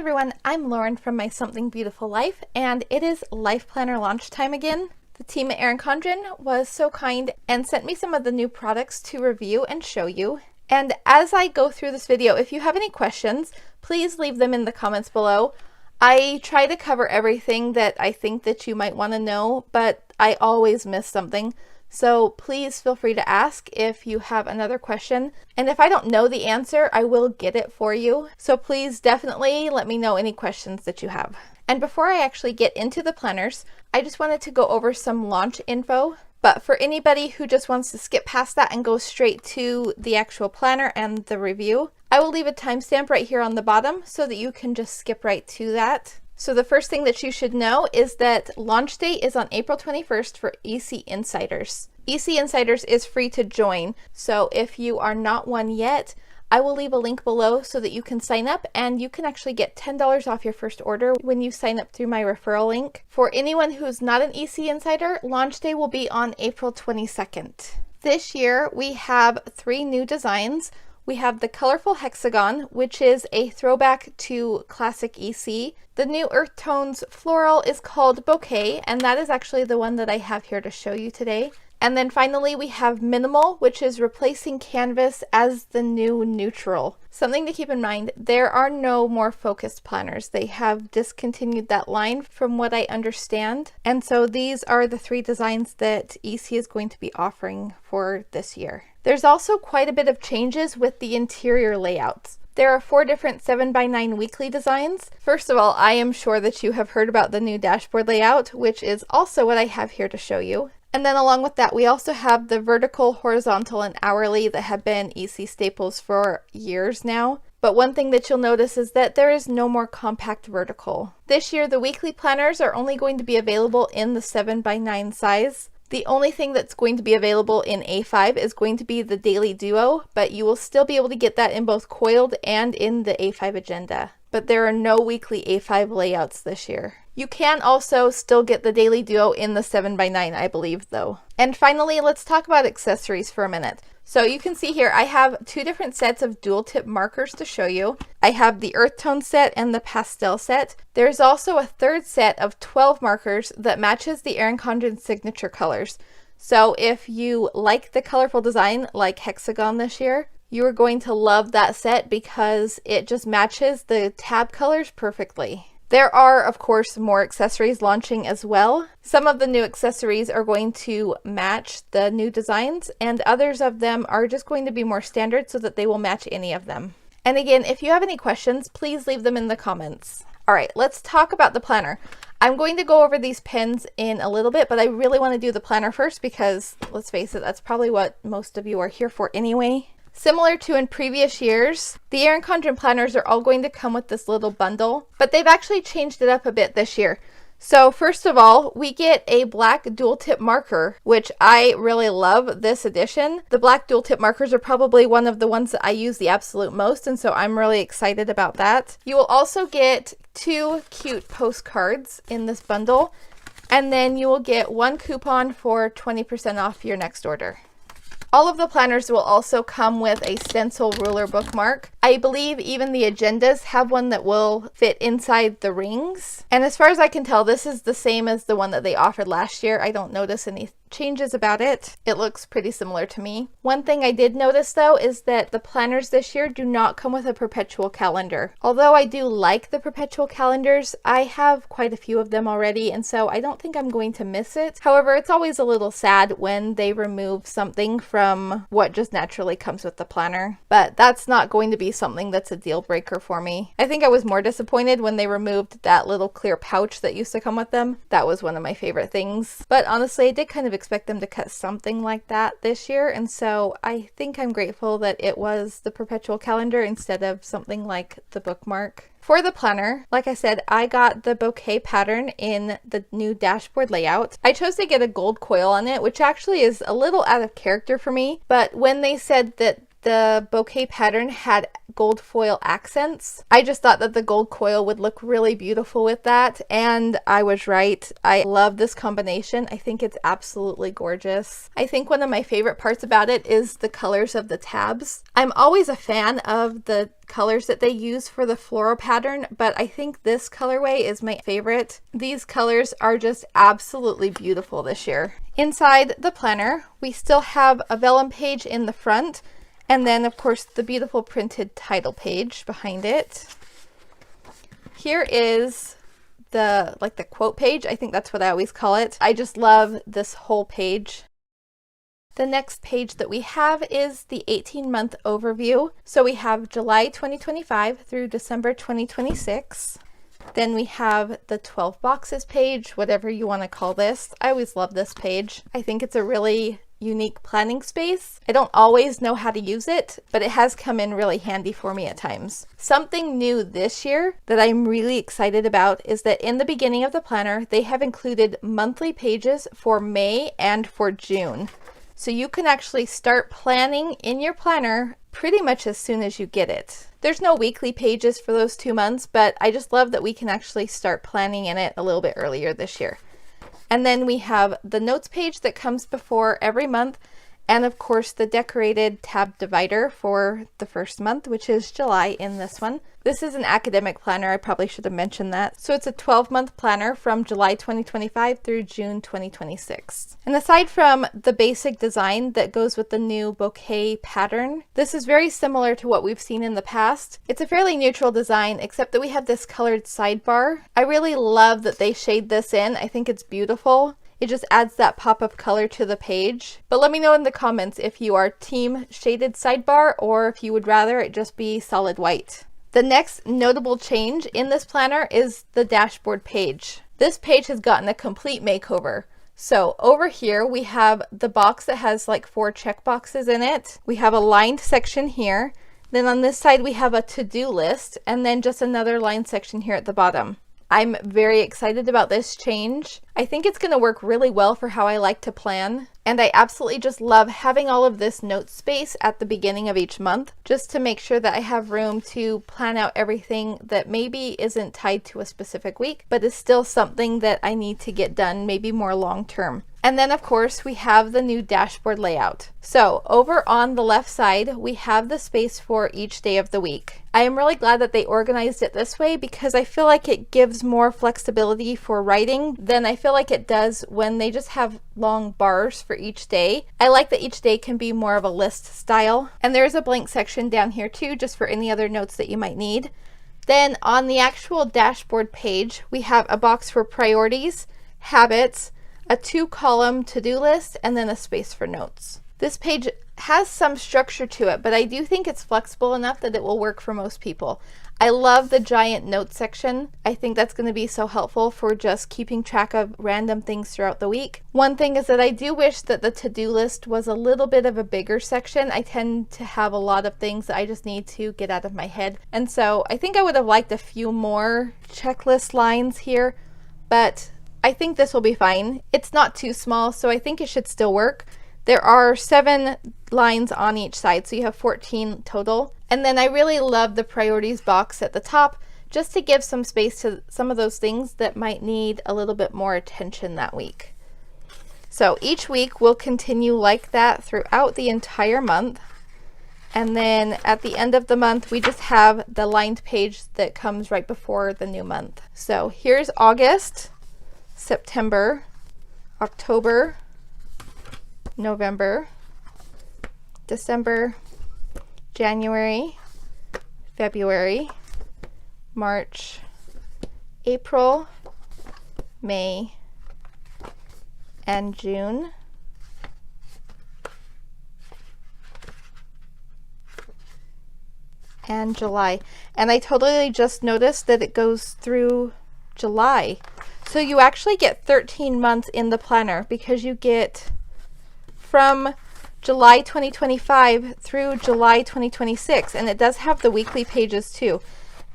everyone, I'm Lauren from My Something Beautiful Life, and it is LifePlanner Launch time again. The team at Erin Condren was so kind and sent me some of the new products to review and show you. And as I go through this video, if you have any questions, please leave them in the comments below. I try to cover everything that I think that you might want to know, but I always miss something. So please feel free to ask if you have another question. And if I don't know the answer, I will get it for you. So please definitely let me know any questions that you have. And before I actually get into the planners, I just wanted to go over some launch info. But for anybody who just wants to skip past that and go straight to the actual planner and the review, I will leave a timestamp right here on the bottom so that you can just skip right to that. So the first thing that you should know is that launch date is on April 21st for EC Insiders. EC Insiders is free to join, so if you are not one yet, I will leave a link below so that you can sign up, and you can actually get $10 off your first order when you sign up through my referral link. For anyone who's not an EC Insider, launch day will be on April 22nd. This year we have 3 new designs. We have the colorful hexagon, which is a throwback to classic EC. The new earth tones floral is called Bouquet, and that is actually the one that I have here to show you today. And then finally we have minimal, which is replacing canvas as the new neutral. Something to keep in mind, there are no more focused planners. They have discontinued that line from what I understand. And so these are the 3 designs that EC is going to be offering for this year. There's also quite a bit of changes with the interior layouts. There are 4 different 7x9 weekly designs. First of all, I am sure that you have heard about the new dashboard layout, which is also what I have here to show you. And then along with that, we also have the vertical, horizontal, and hourly that have been EC staples for years now. But one thing that you'll notice is that there is no more compact vertical. This year, the weekly planners are only going to be available in the 7x9 size. The only thing that's going to be available in A5 is going to be the Daily Duo, but you will still be able to get that in both coiled and in the A5 agenda. But there are no weekly A5 layouts this year. You can also still get the Daily Duo in the 7x9, I believe, though. And finally, let's talk about accessories for a minute. So you can see here, I have 2 different sets of dual tip markers to show you. I have the earth tone set and the pastel set. There's also a 3rd set of 12 markers that matches the Erin Condren signature colors. So if you like the colorful design like hexagon this year, you are going to love that set because it just matches the tab colors perfectly. There are, of course, more accessories launching as well. Some of the new accessories are going to match the new designs, and others of them are just going to be more standard so that they will match any of them. And again, if you have any questions, please leave them in the comments. All right, let's talk about the planner. I'm going to go over these pins in a little bit, but I really want to do the planner first because, let's face it, that's probably what most of you are here for anyway. Similar to in previous years, the Erin Condren planners are all going to come with this little bundle, but they've actually changed it up a bit this year. So first of all, we get a black dual tip marker, which I really love this edition. The black dual tip markers are probably one of the ones that I use the absolute most, and so I'm really excited about that. You will also get 2 cute postcards in this bundle, and then you will get 1 coupon for 20% off your next order. All of the planners will also come with a stencil ruler bookmark. I believe even the agendas have one that will fit inside the rings. And as far as I can tell, this is the same as the one that they offered last year. I don't notice any changes about it. It looks pretty similar to me. One thing I did notice though is that the planners this year do not come with a perpetual calendar. Although I do like the perpetual calendars, I have quite a few of them already, and so I don't think I'm going to miss it. However, it's always a little sad when they remove something from what just naturally comes with the planner. But that's not going to be something that's a deal breaker for me. I think I was more disappointed when they removed that little clear pouch that used to come with them. That was one of my favorite things. But honestly, I did kind of expect them to cut something like that this year, and so I think I'm grateful that it was the perpetual calendar instead of something like the bookmark. For the planner, like I said, I got the Bouquet pattern in the new dashboard layout. I chose to get a gold coil on it, which actually is a little out of character for me, but when they said that the bouquet pattern had gold foil accents. I just thought that the gold coil would look really beautiful with that, and I was right. I love this combination. I think it's absolutely gorgeous. I think one of my favorite parts about it is the colors of the tabs. I'm always a fan of the colors that they use for the floral pattern, but I think this colorway is my favorite. These colors are just absolutely beautiful this year. Inside the planner, we still have a vellum page in the front, and then of course the beautiful printed title page behind it. Here is the quote page. I think that's what I always call it. I just love this whole page. The next page that we have is the 18-month overview. So we have July 2025 through December 2026. Then we have the 12 boxes page, whatever you want to call this. I always love this page. I think it's a really unique planning space. I don't always know how to use it, but it has come in really handy for me at times. Something new this year that I'm really excited about is that in the beginning of the planner, they have included monthly pages for May and for June. So you can actually start planning in your planner pretty much as soon as you get it. There's no weekly pages for those 2 months, but I just love that we can actually start planning in it a little bit earlier this year. And then we have the notes page that comes before every month, and of course the decorated tab divider for the first month, which is July in this one. This is an academic planner. I probably should have mentioned that. So it's a 12-month planner from July 2025 through June 2026. And aside from the basic design that goes with the new bouquet pattern, this is very similar to what we've seen in the past. It's a fairly neutral design, except that we have this colored sidebar. I really love that they shade this in. I think it's beautiful. It just adds that pop of color to the page. But let me know in the comments if you are team shaded sidebar or if you would rather it just be solid white. The next notable change in this planner is the dashboard page. This page has gotten a complete makeover. So over here we have the box that has like 4 check boxes in it. We have a lined section here. Then on this side we have a to-do list, and then just another lined section here at the bottom. I'm very excited about this change. I think it's going to work really well for how I like to plan. And I absolutely just love having all of this note space at the beginning of each month, just to make sure that I have room to plan out everything that maybe isn't tied to a specific week, but is still something that I need to get done, maybe more long term. And then of course we have the new dashboard layout. So over on the left side, we have the space for each day of the week. I am really glad that they organized it this way because I feel like it gives more flexibility for writing than I feel like it does when they just have long bars for each day. I like that each day can be more of a list style. And there's a blank section down here too, just for any other notes that you might need. Then on the actual dashboard page, we have a box for priorities, habits, a 2-column to-do list, and then a space for notes. This page has some structure to it, but I do think it's flexible enough that it will work for most people. I love the giant notes section. I think that's going to be so helpful for just keeping track of random things throughout the week. One thing is that I do wish that the to-do list was a little bit of a bigger section. I tend to have a lot of things that I just need to get out of my head. And so I think I would have liked a few more checklist lines here, but I think this will be fine. It's not too small, so I think it should still work. There are 7 lines on each side, so you have 14 total. And then I really love the priorities box at the top, just to give some space to some of those things that might need a little bit more attention that week. So each week will continue like that throughout the entire month. And then at the end of the month, we just have the lined page that comes right before the new month. So here's August, September, October, November, December, January, February, March, April, May, and June. And July. And I totally just noticed that it goes through July. So you actually get 13 months in the planner because you get from July 2025 through July 2026, and it does have the weekly pages too.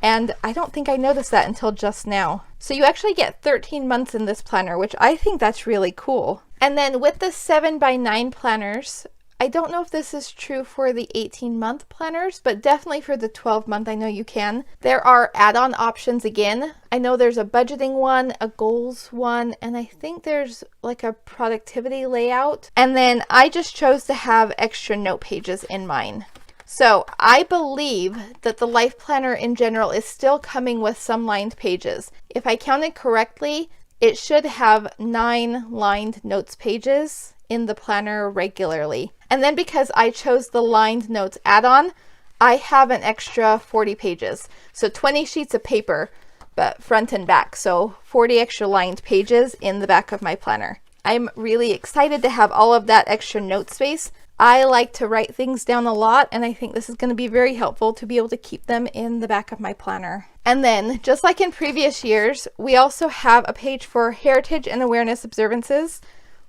And I don't think I noticed that until just now. So you actually get 13 months in this planner, which I think that's really cool. And then with the 7x9 planners, I don't know if this is true for the 18-month planners, but definitely for the 12-month, I know you can. There are add-on options again. I know there's a budgeting one, a goals one, and I think there's like a productivity layout. And then I just chose to have extra note pages in mine. So I believe that the Life Planner in general is still coming with some lined pages. If I counted correctly, it should have 9 lined notes pages in the planner regularly. And then because I chose the lined notes add-on, I have an extra 40 pages. So 20 sheets of paper, but front and back. So 40 extra lined pages in the back of my planner. I'm really excited to have all of that extra note space. I like to write things down a lot, and I think this is going to be very helpful to be able to keep them in the back of my planner. And then, just like in previous years, we also have a page for Heritage and Awareness Observances.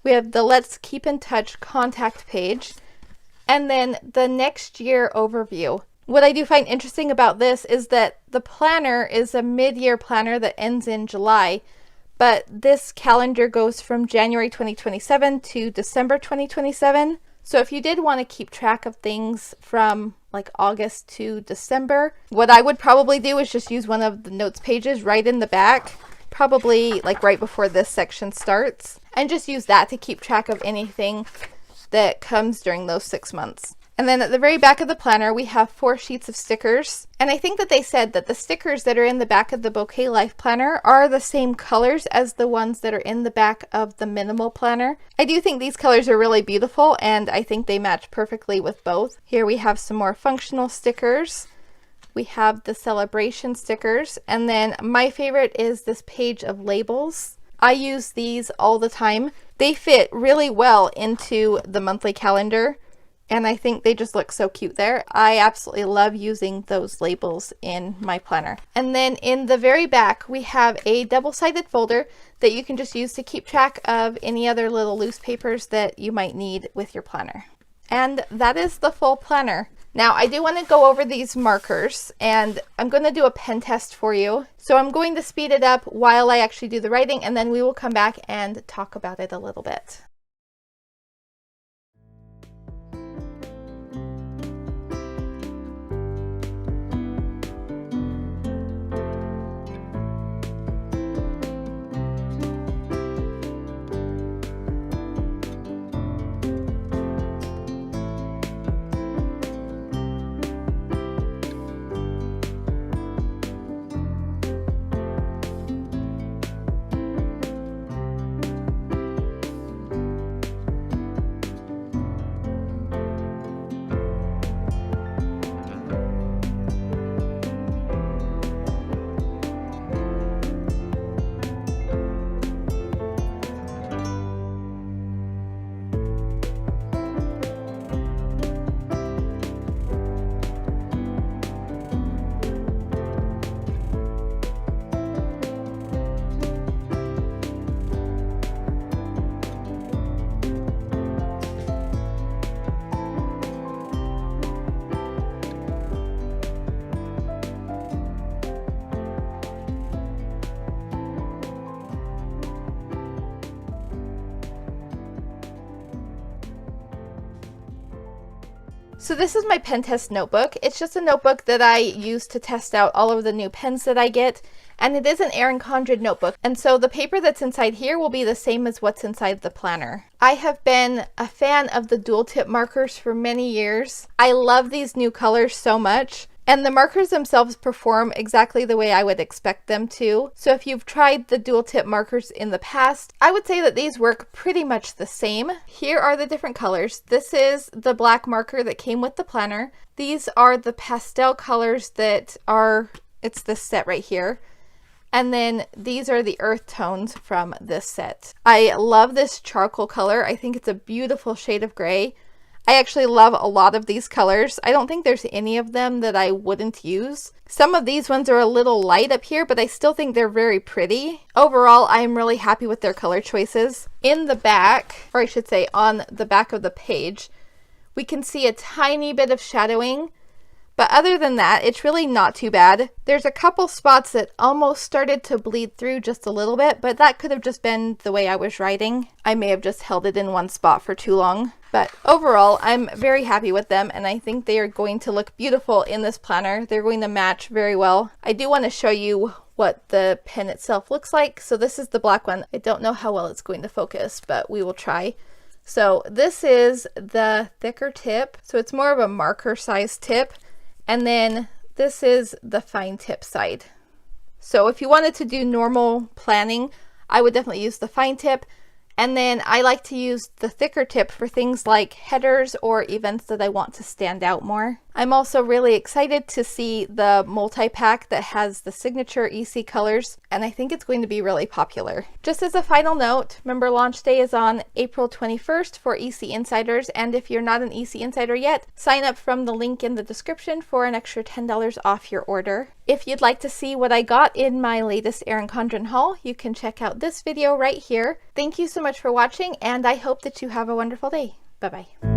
We have the Let's Keep in Touch contact page, and then the next year overview. What I do find interesting about this is that the planner is a mid-year planner that ends in July, but this calendar goes from January 2027 to December 2027. So if you did want to keep track of things from like August to December, what I would probably do is just use one of the notes pages right in the back, probably like right before this section starts, and just use that to keep track of anything that comes during those 6 months. And then at the very back of the planner, we have 4 sheets of stickers. And I think that they said that the stickers that are in the back of the Bouquet Life Planner are the same colors as the ones that are in the back of the Minimal Planner. I do think these colors are really beautiful, and I think they match perfectly with both. Here we have some more functional stickers. We have the celebration stickers. And then my favorite is this page of labels. I use these all the time. They fit really well into the monthly calendar, and I think they just look so cute there. I absolutely love using those labels in my planner. And then in the very back, we have a double-sided folder that you can just use to keep track of any other little loose papers that you might need with your planner. And that is the full planner. Now, I do want to go over these markers, and I'm going to do a pen test for you. So I'm going to speed it up while I actually do the writing, and then we will come back and talk about it a little bit. So this is my pen test notebook. It's just a notebook that I use to test out all of the new pens that I get, and it is an Erin Condren notebook, and so the paper that's inside here will be the same as what's inside the planner. I have been a fan of the dual tip markers for many years. I love these new colors so much. And the markers themselves perform exactly the way I would expect them to. So if you've tried the dual tip markers in the past, I would say that these work pretty much the same. Here are the different colors. This is the black marker that came with the planner. These are the pastel colors that are, it's this set right here. And then these are the earth tones from this set. I love this charcoal color. I think it's a beautiful shade of gray. I actually love a lot of these colors. I don't think there's any of them that I wouldn't use. Some of these ones are a little light up here, but I still think they're very pretty. Overall, I'm really happy with their color choices. In the back, or I should say on the back of the page, we can see a tiny bit of shadowing, But other than that, it's really not too bad. There's a couple spots that almost started to bleed through just a little bit, but that could have just been the way I was writing. I may have just held it in one spot for too long. But overall, I'm very happy with them, and I think they are going to look beautiful in this planner. They're going to match very well. I do want to show you what the pen itself looks like. So this is the black one. I don't know how well it's going to focus, but we will try. So this is the thicker tip. So it's more of a marker size tip. And then this is the fine tip side. So if you wanted to do normal planning, I would definitely use the fine tip. And then I like to use the thicker tip for things like headers or events that I want to stand out more. I'm also really excited to see the multi-pack that has the signature EC colors, and I think it's going to be really popular. Just as a final note, remember launch day is on April 21st for EC Insiders, and if you're not an EC Insider yet, sign up from the link in the description for an extra $10 off your order. If you'd like to see what I got in my latest Erin Condren haul, you can check out this video right here. Thank you so much for watching, and I hope that you have a wonderful day. Bye-bye.